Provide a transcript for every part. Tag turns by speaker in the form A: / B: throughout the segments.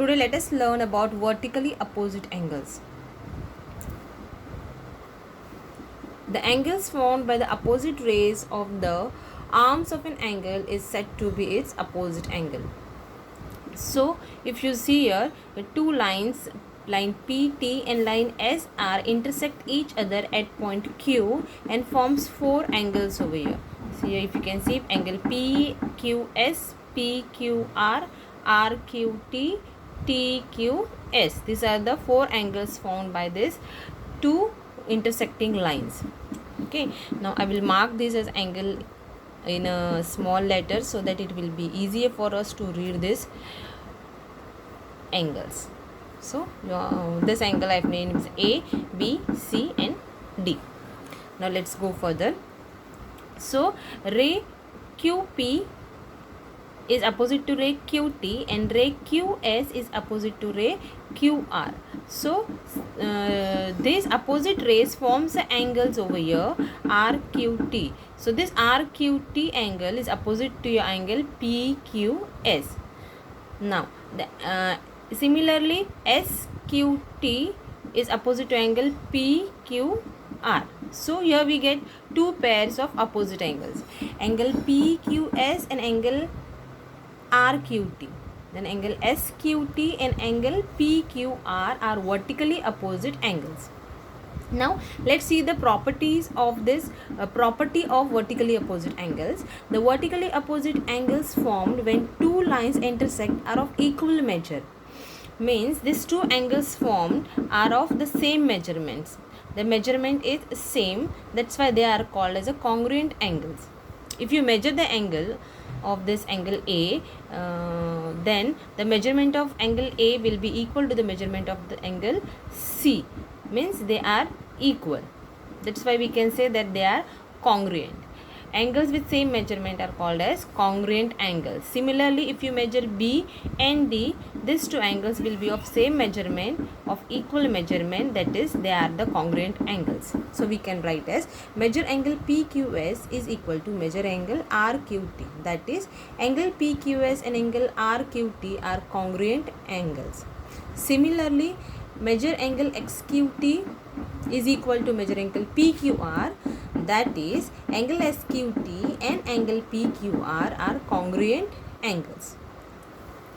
A: Today let us learn about vertically opposite angles. The angles formed by the opposite rays of the arms of an angle is said to be its opposite angle. So if you see here, the two lines, line PT and line SR intersect each other at point Q and forms four angles over here. So here if you can see angle PQS, PQR, RQT, TQS. These are the four angles formed by this two intersecting lines. Okay, now I will mark this as angle in a small letter so that it will be easier for us to read this angles. So this angle I have named is A, B, C and D. Now let's go further. So ray QP is opposite to ray QT and ray QS is opposite to ray QR. So these opposite rays forms the angles over here RQT. So this RQT angle is opposite to your angle PQS. Now similarly SQT is opposite to angle PQR. So here we get two pairs of opposite angles, angle PQS and angle RQT. Then angle SQT and angle PQR are vertically opposite angles. Now let's see the properties of this property of vertically opposite angles. The vertically opposite angles formed when two lines intersect are of equal measure. Means these two angles formed are of the same measurements. The measurement is same, that's why they are called as a congruent angles. If you measure the angle of this angle A, then the measurement of angle A will be equal to the measurement of the angle C. Means they are equal. That's why we can say that they are congruent. Angles with same measurement are called as congruent angles. Similarly, if you measure B and D, these two angles will be of same measurement, of equal measurement, that is they are the congruent angles. So we can write as measure angle PQS is equal to measure angle RQT. That is angle PQS and angle RQT are congruent angles. Similarly, measure angle XQT is equal to measure angle PQR. That is angle SQT and angle PQR are congruent angles.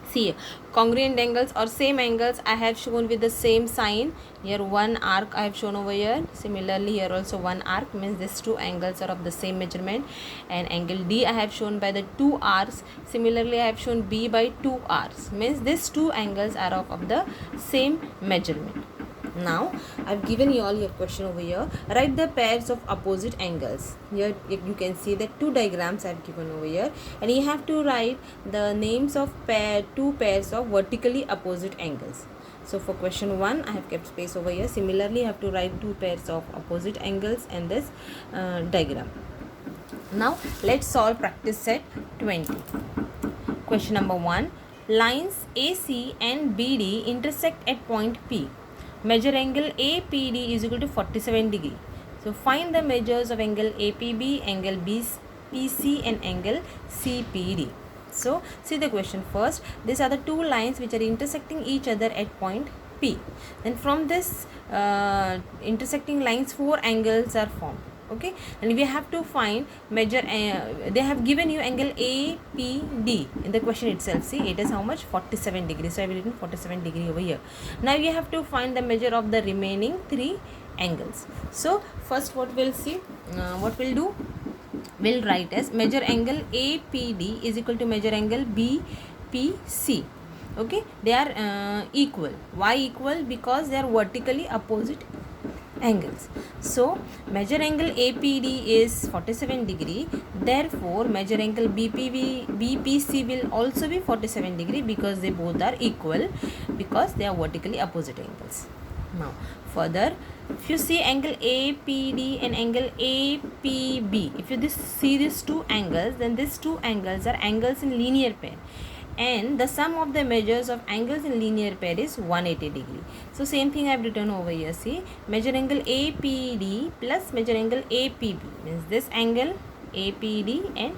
A: See, congruent angles or same angles I have shown with the same sign. Here one arc I have shown over here. Similarly here also one arc, means these two angles are of the same measurement. And angle D I have shown by the two arcs. Similarly I have shown B by two arcs, means these two angles are of the same measurement. Now I've given you all your question over here. Write the pairs of opposite angles. Here you can see that two diagrams I've given over here, and you have to write the names of two pairs of vertically opposite angles. So for question 1 I have kept space over here. Similarly I have to write two pairs of opposite angles and this diagram. Now let's solve practice set 20. Question number 1. Lines AC and BD intersect at point P. Measure angle APD is equal to 47 degree. So find the measures of angle APB, angle BPC and angle CPD. So see the question first. These are the two lines which are intersecting each other at point P. Then from this intersecting lines, four angles are formed. Okay, and we have to find measure they have given you angle APD in the question itself. See, it is how much? 47 degrees. So I will written 47 degree over here. Now you have to find the measure of the remaining three angles. So first what we'll see, what we'll do, we'll write as measure angle APD is equal to measure angle BPC. Okay, they are equal. Why equal? Because they are vertically opposite angles. So measure angle APD is 47 degree. Therefore measure angle BPC will also be 47 degree, because they both are equal, because they are vertically opposite angles. Now further, if you see angle APD and angle APB, if you see these two angles, then these two angles are angles in linear pair, and the sum of the measures of angles in linear pair is 180 degree. So same thing I have written over here. See, measure angle APD plus measure angle APB, means this angle APD and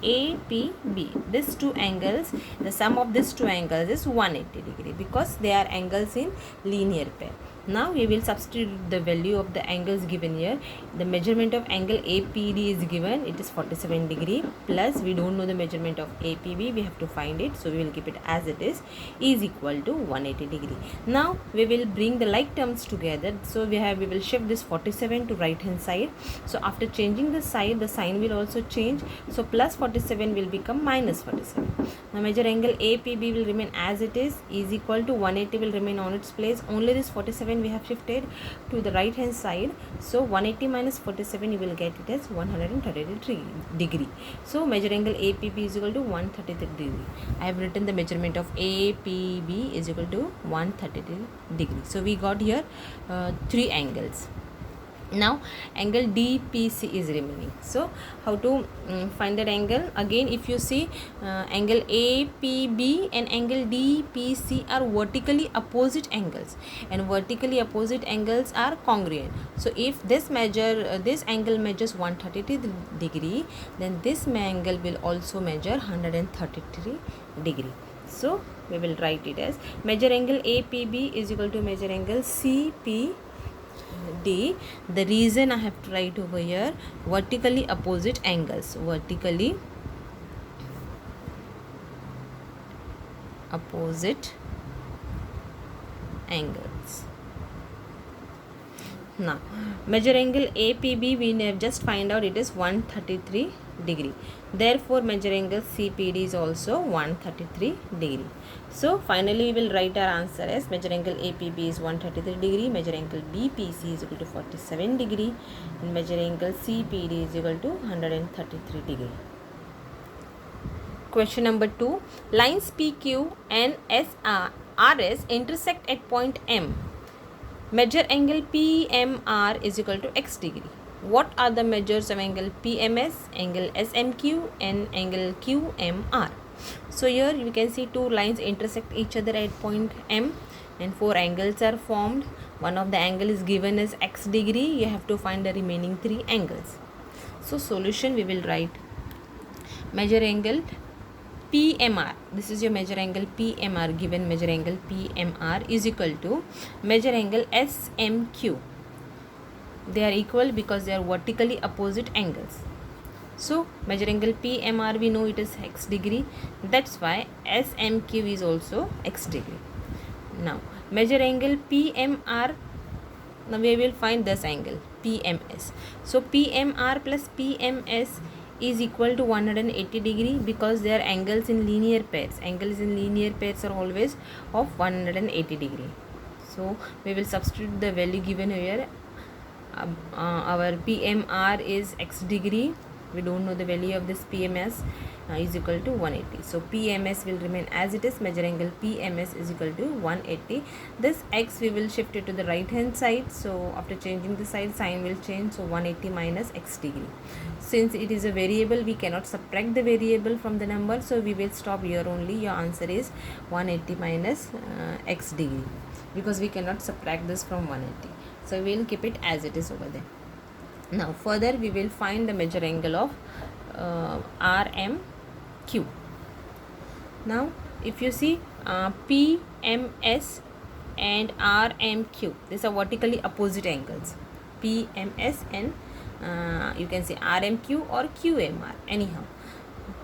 A: APB. These two angles, the sum of these two angles is 180 degree because they are angles in linear pair. Now we will substitute the value of the angles given here. The measurement of angle APD is given, it is 47 degree, plus we don't know the measurement of APB, we have to find it, so we will keep it as it is equal to 180 degree. Now we will bring the like terms together, so we will shift this 47 to right hand side. So after changing the side, the sign will also change, so plus 47 will become minus 47. Now measure angle APB will remain as it is equal to 180 will remain on its place. Only this 47 we have shifted to the right hand side, so 180 minus 47 you will get it as 133 degree. So measure angle APB is equal to 133 degree. I have written the measurement of APB is equal to 133 degree. So we got here three angles. Now angle DPC is remaining. So how to find that angle? Again, if you see angle APB and angle DPC are vertically opposite angles, and vertically opposite angles are congruent. So if this angle measures 133 degree, then this angle will also measure 133 degree. So we will write it as measure angle APB is equal to measure angle CPD. The reason I have to write over here vertically opposite angles, vertically opposite angles. Now measure angle APB, we have just find out it is 133 degree. Therefore measure angle CPD is also 133 degree. So finally we will write our answer as measure angle APB is 133 degree, measure angle BPC is equal to 47 degree, and measure angle CPD is equal to 133 degree. Question number 2. Lines PQ and RS intersect at point M. Measure angle PMR is equal to x degree. What are the measures of angle PMS, angle SMQ and angle QMR? So here you can see two lines intersect each other at point M and four angles are formed. One of the angle is given as x degree. You have to find the remaining three angles. So solution, we will write measure angle PMR. This is your measure angle PMR. Given measure angle PMR is equal to measure angle SMQ. They are equal because they are vertically opposite angles. So measure angle PMR, we know it is x degree. That's why SMQ is also x degree. Now measure angle PMR. Now we will find this angle PMS. So PMR plus PMS is equal to 180 degree because they are angles in linear pairs. Angles in linear pairs are always of 180 degree. So we will substitute the value given here. Our PMR is x degree. We don't know the value of this PMS is equal to 180. So PMS will remain as it is. Measure angle PMS is equal to 180. This x we will shift it to the right hand side. So after changing the side, sign will change. So 180 minus x degree. Since it is a variable, we cannot subtract the variable from the number. So we will stop here only. Your answer is 180 minus x degree because we cannot subtract this from 180. So we will keep it as it is over there. Now further we will find the measure angle of RMQ. Now if you see PMS and RMQ, these are vertically opposite angles. PMS and you can say RMQ or QMR, anyhow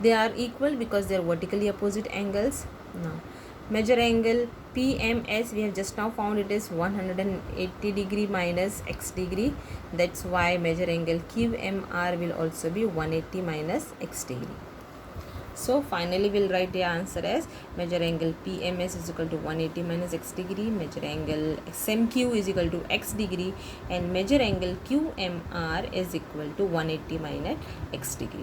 A: they are equal because they are vertically opposite angles. Now measure angle PMS, we have just now found it is 180 degree minus x degree. That's why measure angle QMR will also be 180 minus x degree. So finally we'll write the answer as measure angle PMS is equal to 180 minus x degree, measure angle SMQ is equal to x degree, and measure angle QMR is equal to 180 minus x degree.